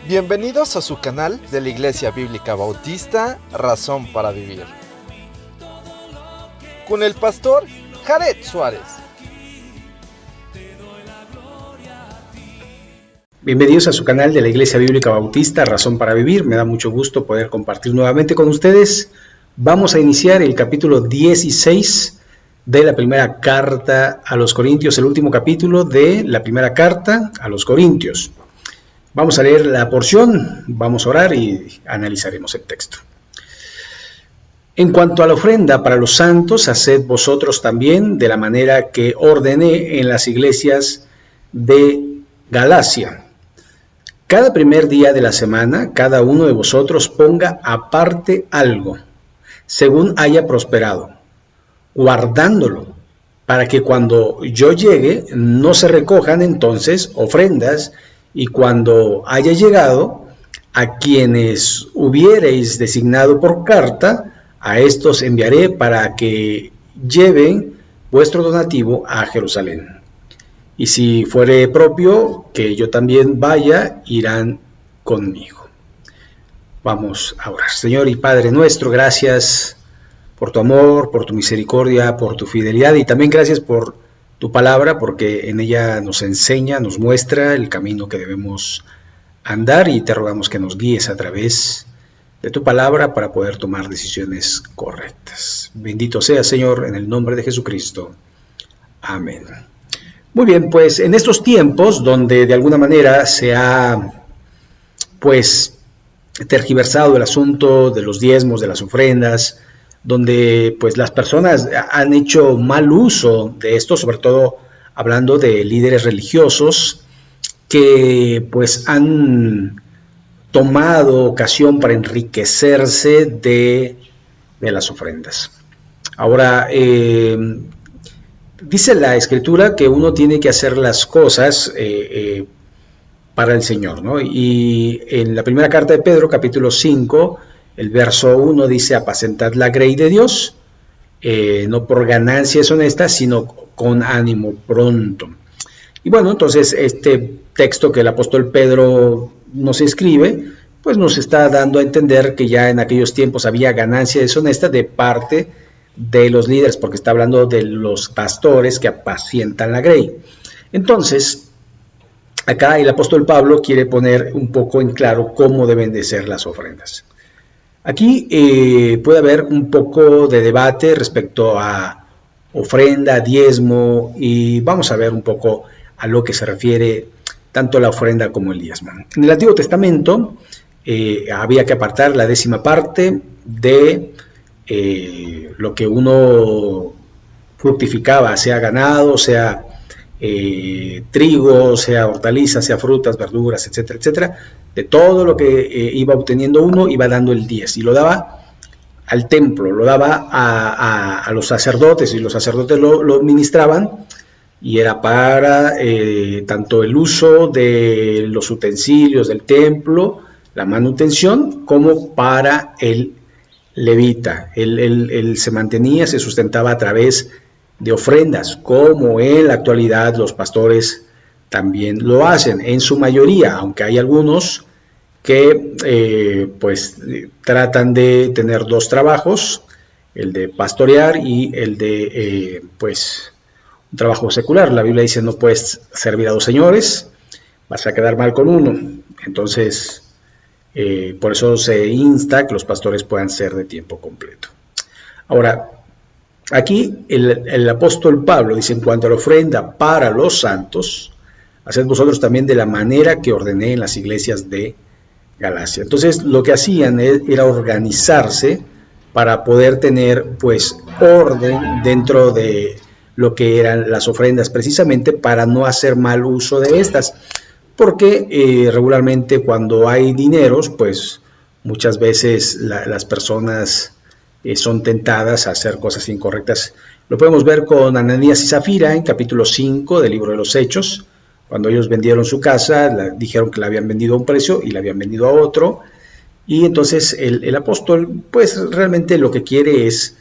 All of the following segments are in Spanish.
Bienvenidos a su canal de la Iglesia Bíblica Bautista, Razón para Vivir, con el pastor Jared Suárez. Bienvenidos a su canal de la Iglesia Bíblica Bautista, Razón para Vivir. Me da mucho gusto poder compartir nuevamente con ustedes. Vamos a iniciar el capítulo 16 de la primera carta a los Corintios, el último capítulo de la primera carta a los Corintios. Vamos a leer la porción, vamos a orar y analizaremos el texto. En cuanto a la ofrenda para los santos, haced vosotros también de la manera que ordené en las iglesias de Galacia. Cada primer día de la semana, cada uno de vosotros ponga aparte algo, según haya prosperado, guardándolo, para que cuando yo llegue no se recojan entonces ofrendas, y cuando haya llegado, a quienes hubiereis designado por carta, a estos enviaré para que lleven vuestro donativo a Jerusalén. Y si fuere propio que yo también vaya, irán conmigo. Vamos a orar. Señor y Padre nuestro, gracias por tu amor, por tu misericordia, por tu fidelidad, y también gracias por tu palabra, porque en ella nos enseña, nos muestra el camino que debemos andar, y te rogamos que nos guíes a través de tu palabra para poder tomar decisiones correctas. Bendito sea, Señor, en el nombre de Jesucristo. Amén. Muy bien, pues en estos tiempos donde de alguna manera se ha tergiversado el asunto de los diezmos, de las ofrendas, donde pues las personas han hecho mal uso de esto, sobre todo hablando de líderes religiosos que pues han tomado ocasión para enriquecerse de las ofrendas. Ahora, dice la Escritura que uno tiene que hacer las cosas para el Señor, ¿no? Y en la primera carta de Pedro, capítulo 5, el verso 1 dice: apacentad la grey de Dios, no por ganancias honestas, sino con ánimo pronto. Y bueno, entonces este texto que el apóstol Pedro nos escribe, pues nos está dando a entender que ya en aquellos tiempos había ganancia deshonesta de parte de los líderes, porque está hablando de los pastores que apacientan la grey. Entonces, acá el apóstol Pablo quiere poner un poco en claro cómo deben de ser las ofrendas. Aquí puede haber un poco de debate respecto a ofrenda, diezmo, y vamos a ver un poco a lo que se refiere tanto la ofrenda como el diezmo. En el Antiguo Testamento había que apartar la 10ª parte de lo que uno fructificaba, sea ganado, sea trigo, sea hortalizas, sea frutas, verduras, etcétera, etcétera. De todo lo que iba obteniendo uno, iba dando el 10 y lo daba al templo, lo daba a los sacerdotes, y los sacerdotes lo ministraban, y era para tanto el uso de los utensilios del templo, la manutención, como para el levita. Él se mantenía, se sustentaba a través de ofrendas, como en la actualidad los pastores también lo hacen, en su mayoría, aunque hay algunos que tratan de tener dos trabajos, el de pastorear y el de un trabajo secular. La Biblia dice: no puedes servir a dos señores, vas a quedar mal con uno. Entonces, por eso se insta que los pastores puedan ser de tiempo completo. Ahora, aquí el apóstol Pablo dice: en cuanto a la ofrenda para los santos, haced vosotros también de la manera que ordené en las iglesias de Galacia. Entonces, lo que hacían era organizarse para poder tener orden dentro de lo que eran las ofrendas, precisamente para no hacer mal uso de estas, porque regularmente cuando hay dineros, pues muchas veces las personas son tentadas a hacer cosas incorrectas. Lo podemos ver con Ananías y Zafira en capítulo 5 del libro de los Hechos. Cuando ellos vendieron su casa, dijeron que la habían vendido a un precio y la habían vendido a otro, y entonces el apóstol realmente lo que quiere es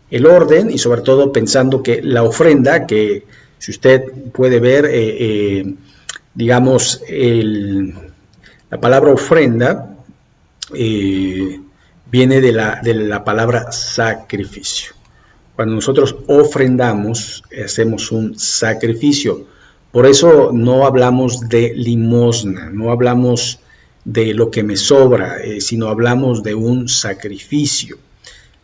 el orden, y sobre todo pensando que la ofrenda, que si usted puede ver, digamos, La palabra ofrenda viene de la palabra sacrificio. Cuando nosotros ofrendamos, hacemos un sacrificio. Por eso no hablamos de limosna, no hablamos de lo que me sobra, sino hablamos de un sacrificio.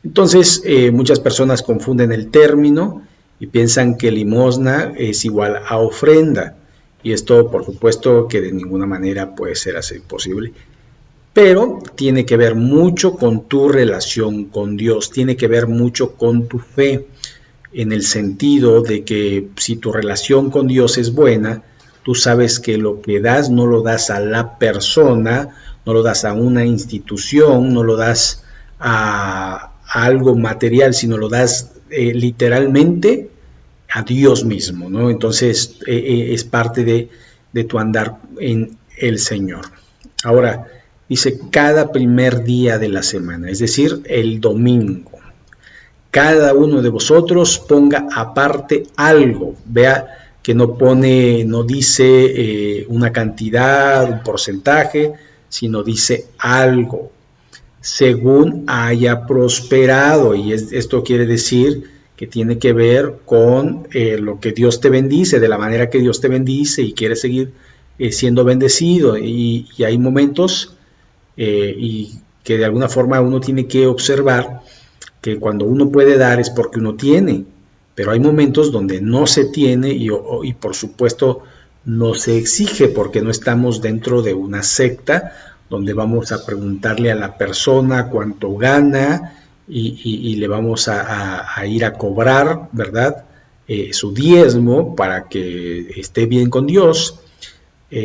Entonces, muchas personas confunden el término y piensan que limosna es igual a ofrenda. Y esto, por supuesto, que de ninguna manera puede ser así posible. Pero tiene que ver mucho con tu relación con Dios, tiene que ver mucho con tu fe, en el sentido de que si tu relación con Dios es buena, tú sabes que lo que das no lo das a la persona, no lo das a una institución, no lo das a algo material, sino lo das literalmente a Dios mismo, ¿no? Entonces es parte de tu andar en el Señor. Ahora, dice cada primer día de la semana, es decir, el domingo. Cada uno de vosotros ponga aparte algo. Vea que no dice una cantidad, un porcentaje, sino dice algo, según haya prosperado. Y esto quiere decir que tiene que ver con lo que Dios te bendice, de la manera que Dios te bendice y quiere seguir siendo bendecido. Y hay momentos y que de alguna forma uno tiene que observar que cuando uno puede dar es porque uno tiene, pero hay momentos donde no se tiene y por supuesto no se exige, porque no estamos dentro de una secta donde vamos a preguntarle a la persona cuánto gana y le vamos a ir a cobrar, ¿verdad? Su diezmo para que esté bien con Dios.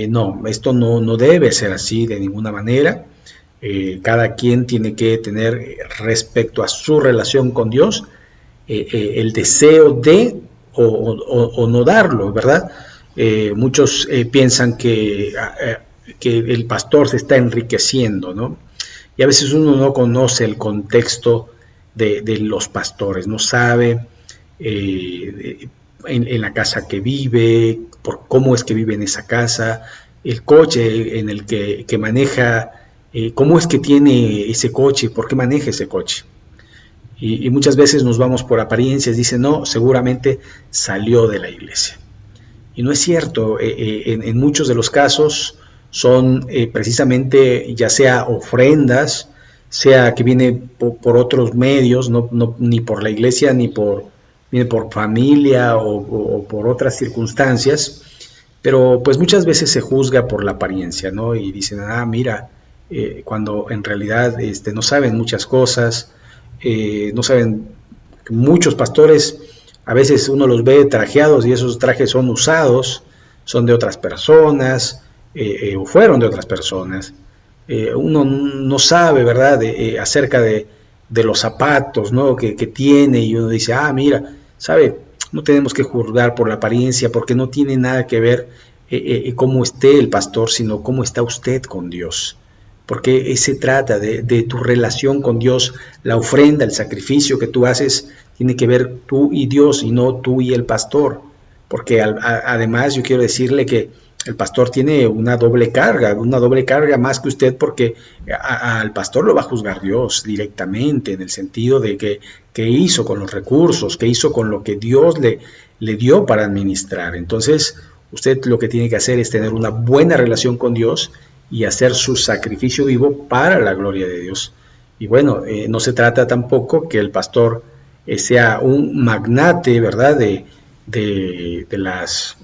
No, esto no debe ser así de ninguna manera. Cada quien tiene que tener respecto a su relación con Dios el deseo de o no darlo, ¿verdad? Muchos piensan que el pastor se está enriqueciendo, ¿no? Y a veces uno no conoce el contexto de los pastores, no sabe en la casa que vive, por cómo es que vive en esa casa, el coche en el que maneja, cómo es que tiene ese coche, por qué maneja ese coche. Y muchas veces nos vamos por apariencias, dicen, no, seguramente salió de la iglesia. Y no es cierto, en muchos de los casos son precisamente ya sea ofrendas, sea que viene por otros medios, ni por la iglesia, viene por familia o por otras circunstancias, pero pues muchas veces se juzga por la apariencia, ¿no? Y dicen, mira, cuando en realidad no saben muchas cosas, no saben, muchos pastores, a veces uno los ve trajeados y esos trajes son usados, son de otras personas, o fueron de otras personas. Uno no sabe, ¿verdad?, acerca de los zapatos, ¿no?, que tiene, y uno dice, mira, ¿sabe? No tenemos que juzgar por la apariencia, porque no tiene nada que ver cómo esté el pastor, sino cómo está usted con Dios. Porque se trata de tu relación con Dios. La ofrenda, el sacrificio que tú haces, tiene que ver tú y Dios, y no tú y el pastor. Porque además yo quiero decirle que el pastor tiene una doble carga más que usted, porque al pastor lo va a juzgar Dios directamente, en el sentido de que hizo con los recursos, que hizo con lo que Dios le dio para administrar. Entonces, usted lo que tiene que hacer es tener una buena relación con Dios y hacer su sacrificio vivo para la gloria de Dios. Y bueno, no se trata tampoco que el pastor sea un magnate, ¿verdad?, de las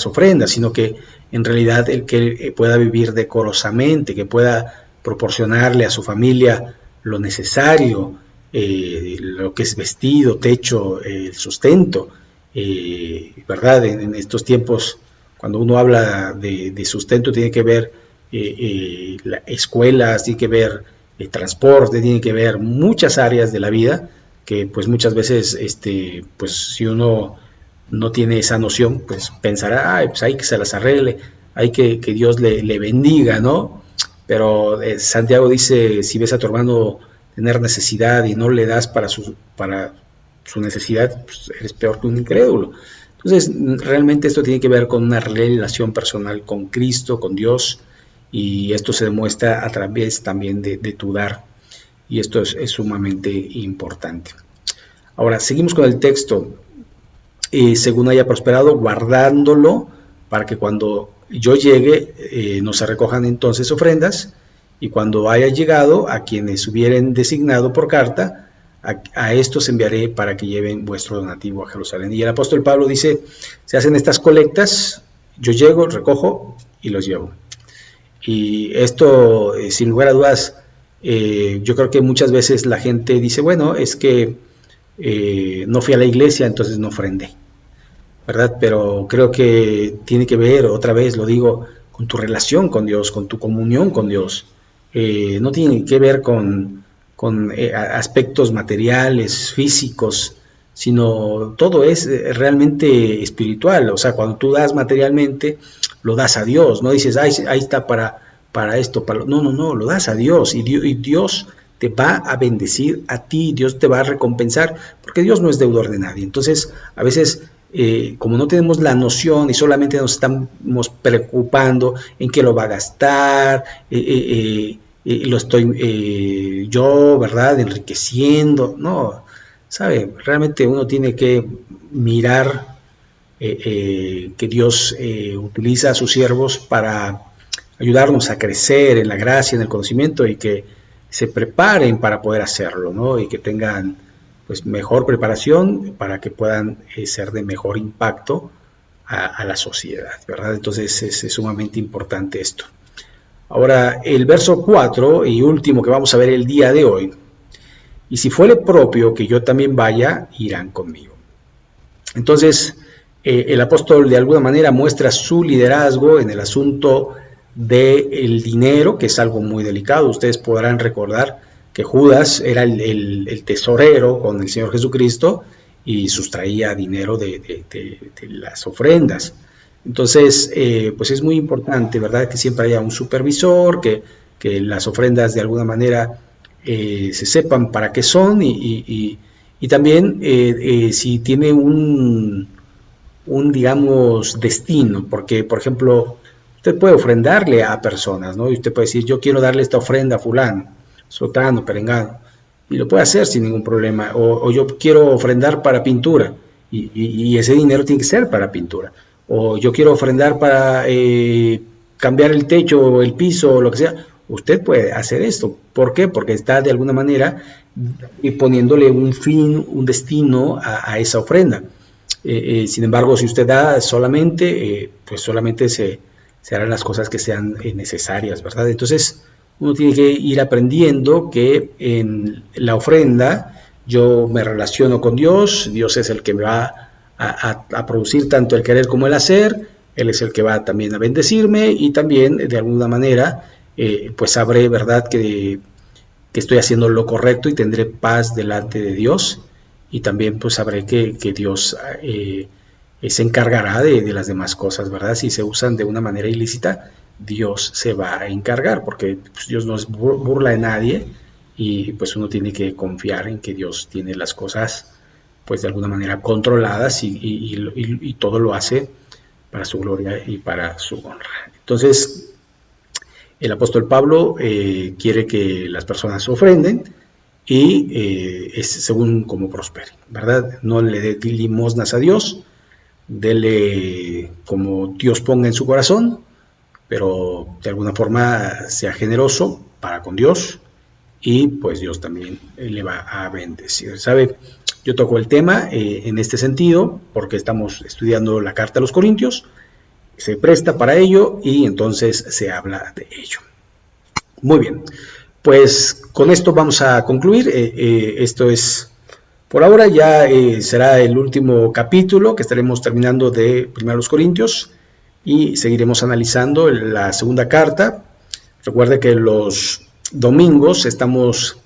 ofrendas, sino que en realidad el que pueda vivir decorosamente, que pueda proporcionarle a su familia lo necesario, lo que es vestido, techo, el sustento, ¿verdad? En estos tiempos, cuando uno habla de sustento, tiene que ver escuelas, tiene que ver transporte, tiene que ver muchas áreas de la vida que pues muchas veces pues si uno no tiene esa noción, pues pensará, pues hay que se las arregle, hay que Dios le bendiga, ¿no? Pero Santiago dice, si ves a tu hermano tener necesidad y no le das para su necesidad, pues eres peor que un incrédulo. Entonces, realmente esto tiene que ver con una relación personal con Cristo, con Dios, y esto se demuestra a través también de tu dar, y esto es sumamente importante. Ahora, seguimos con el texto. Según haya prosperado, guardándolo, para que cuando yo llegue no se recojan entonces ofrendas, y cuando haya llegado a quienes hubieren designado por carta, a estos enviaré para que lleven vuestro donativo a Jerusalén. Y el apóstol Pablo dice, se hacen estas colectas, yo llego, recojo y los llevo. Y esto, sin lugar a dudas, yo creo que muchas veces la gente dice, bueno, es que no fui a la iglesia, entonces no ofrendé, ¿verdad? Pero creo que tiene que ver, otra vez lo digo, con tu relación con Dios, con tu comunión con Dios. No tiene que ver con aspectos materiales, físicos, sino todo es realmente espiritual. O sea, cuando tú das materialmente, lo das a Dios, no dices, ahí está para esto, no, lo das a Dios, y Dios te va a bendecir a ti, Dios te va a recompensar, porque Dios no es deudor de nadie. Entonces, a veces, como no tenemos la noción y solamente nos estamos preocupando en qué lo va a gastar, lo estoy yo, ¿verdad?, enriqueciendo. No, ¿sabe? Realmente uno tiene que mirar que Dios utiliza a sus siervos para ayudarnos a crecer en la gracia, en el conocimiento, y que se preparen para poder hacerlo, ¿no? Y que tengan pues mejor preparación para que puedan ser de mejor impacto a la sociedad, ¿verdad? Entonces es sumamente importante esto. Ahora, el verso 4 y último que vamos a ver el día de hoy. Y si fuere propio que yo también vaya, irán conmigo. Entonces, el apóstol de alguna manera muestra su liderazgo en el asunto del dinero, que es algo muy delicado. Ustedes podrán recordar que Judas era el tesorero con el Señor Jesucristo y sustraía dinero de las ofrendas. Entonces, pues es muy importante, ¿verdad?, que siempre haya un supervisor, que las ofrendas de alguna manera se sepan para qué son, y también si tiene un digamos, destino, porque, por ejemplo, usted puede ofrendarle a personas, ¿no? Y usted puede decir, yo quiero darle esta ofrenda a fulano, sotano, perengano, y lo puede hacer sin ningún problema. O yo quiero ofrendar para pintura, y ese dinero tiene que ser para pintura. O yo quiero ofrendar para cambiar el techo o el piso o lo que sea. Usted puede hacer esto. ¿Por qué? Porque está de alguna manera poniéndole un fin, un destino a esa ofrenda. Sin embargo, si usted da solamente, pues solamente se harán las cosas que sean necesarias, ¿verdad? Entonces, uno tiene que ir aprendiendo que en la ofrenda yo me relaciono con Dios, Dios es el que me va a producir tanto el querer como el hacer, Él es el que va también a bendecirme, y también de alguna manera pues sabré, ¿verdad?, que estoy haciendo lo correcto y tendré paz delante de Dios, y también pues sabré que Dios se encargará de las demás cosas, ¿verdad? Si se usan de una manera ilícita, Dios se va a encargar, porque pues, Dios no es burla de nadie, y pues uno tiene que confiar en que Dios tiene las cosas pues de alguna manera controladas, y todo lo hace para su gloria y para su honra. Entonces, el apóstol Pablo quiere que las personas ofrenden, y es según como prospere, ¿verdad? No le dé limosnas a Dios, dele como Dios ponga en su corazón, pero de alguna forma sea generoso para con Dios, y pues Dios también le va a bendecir. ¿Sabe? Yo toco el tema en este sentido porque estamos estudiando la carta a los Corintios, se presta para ello, y entonces se habla de ello. Muy bien, pues con esto vamos a concluir. Esto es, por ahora ya será el último capítulo que estaremos terminando de 1 Corintios, y seguiremos analizando la segunda carta. Recuerde que los domingos estamos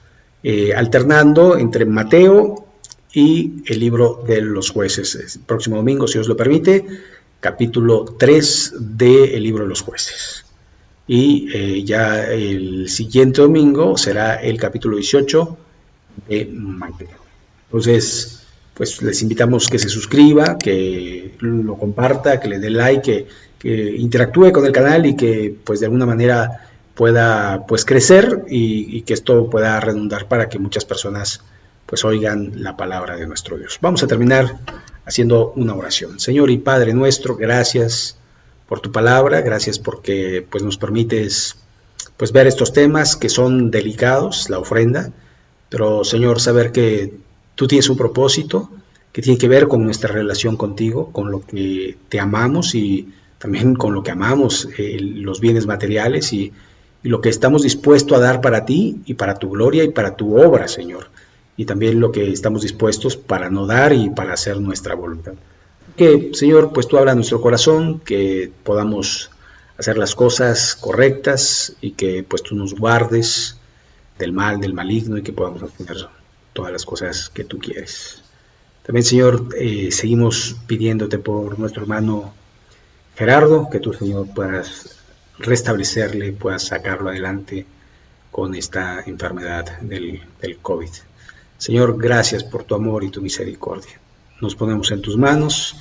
alternando entre Mateo y el libro de los jueces. El próximo domingo, si Dios lo permite, capítulo 3 del libro de los jueces. Y ya el siguiente domingo será el capítulo 18 de Mateo. Entonces, pues les invitamos que se suscriba, que lo comparta, que le dé like, que interactúe con el canal y que pues de alguna manera pueda pues crecer y que esto pueda redundar para que muchas personas pues oigan la palabra de nuestro Dios. Vamos a terminar haciendo una oración. Señor y Padre nuestro, gracias por tu palabra, gracias porque pues nos permites pues ver estos temas que son delicados, la ofrenda, pero Señor, saber que tú tienes un propósito que tiene que ver con nuestra relación contigo, con lo que te amamos y también con lo que amamos, los bienes materiales y lo que estamos dispuestos a dar para ti y para tu gloria y para tu obra, Señor. Y también lo que estamos dispuestos para no dar y para hacer nuestra voluntad. Que, Señor, pues tú habla a nuestro corazón, que podamos hacer las cosas correctas y que pues tú nos guardes del mal, del maligno y que podamos hacer todas las cosas que tú quieres. También, Señor, seguimos pidiéndote por nuestro hermano Gerardo, que tú, Señor, puedas restablecerle, puedas sacarlo adelante con esta enfermedad del COVID. Señor, gracias por tu amor y tu misericordia. Nos ponemos en tus manos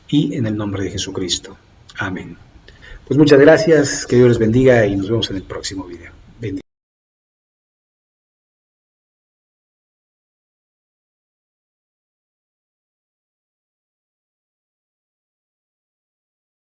y en el nombre de Jesucristo. Amén. Pues muchas gracias, que Dios les bendiga y nos vemos en el próximo video.